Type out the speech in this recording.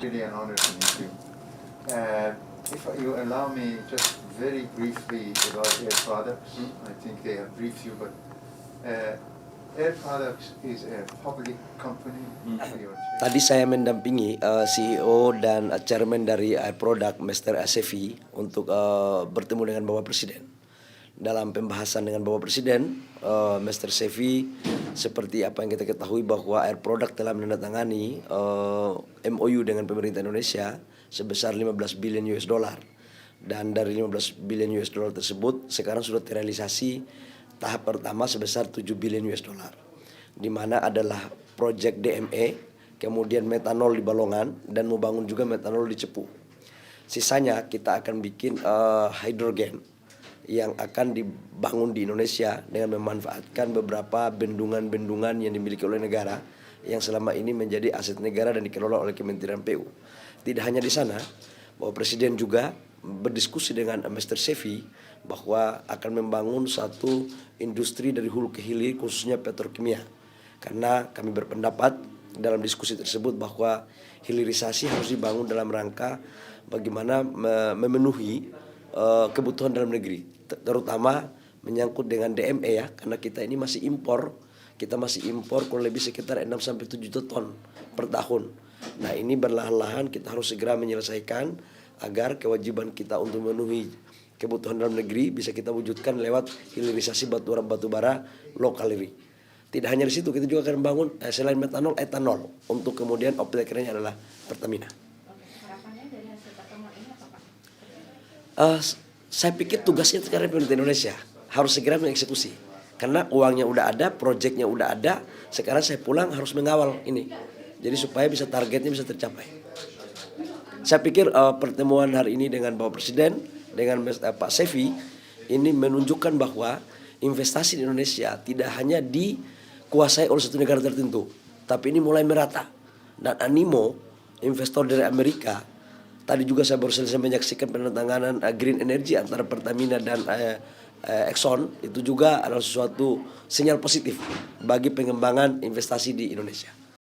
Really an honor to meet you. If you allow me just very briefly about Air Products, I think they have briefed you, but Air Products is a public company. Tadi saya mendampingi CEO dan Chairman dari Air Product, Mr. Asefi, untuk bertemu dengan Bapak Presiden. Dalam pembahasan dengan Bapak Presiden, Mr. Sefi, seperti apa yang kita ketahui bahwa Air Product telah menandatangani MOU dengan pemerintah Indonesia sebesar 15 billion US dollar. Dan dari 15 billion US dollar tersebut sekarang sudah terrealisasi tahap pertama sebesar 7 billion US dollar. Di mana adalah proyek DME, kemudian metanol di Balongan, dan membangun juga metanol di Cepu. Sisanya kita akan bikin hidrogen yang akan dibangun di Indonesia dengan memanfaatkan beberapa bendungan-bendungan yang dimiliki oleh negara yang selama ini menjadi aset negara dan dikelola oleh Kementerian PU. Tidak hanya di sana, Bapak Presiden juga berdiskusi dengan Mr. Sefi bahwa akan membangun satu industri dari hulu ke hilir khususnya petrokimia. Karena kami berpendapat dalam diskusi tersebut bahwa hilirisasi harus dibangun dalam rangka bagaimana memenuhi kebutuhan dalam negeri, terutama menyangkut dengan DME ya, karena kita ini masih impor, kurang lebih sekitar 6-7 juta ton per tahun. Nah ini berlahan-lahan kita harus segera menyelesaikan agar kewajiban kita untuk memenuhi kebutuhan dalam negeri bisa kita wujudkan lewat hilirisasi batubara lokal ini. Tidak hanya di situ, kita juga akan membangun selain metanol, etanol, untuk kemudian operatornya adalah Pertamina. Harapannya dari hasil pertemuan ini apa Pak? Saya pikir tugasnya sekarang pemerintah Indonesia harus segera mengeksekusi. Karena uangnya udah ada, proyeknya udah ada, sekarang saya pulang harus mengawal ini. Jadi supaya bisa targetnya bisa tercapai. Saya pikir pertemuan hari ini dengan Bapak Presiden, dengan Pak Sefi, ini menunjukkan bahwa investasi di Indonesia tidak hanya dikuasai oleh satu negara tertentu, tapi ini mulai merata. Dan animo investor dari Amerika, tadi juga saya baru selesai menyaksikan penandatanganan green energy antara Pertamina dan Exxon, itu juga adalah sesuatu sinyal positif bagi pengembangan investasi di Indonesia.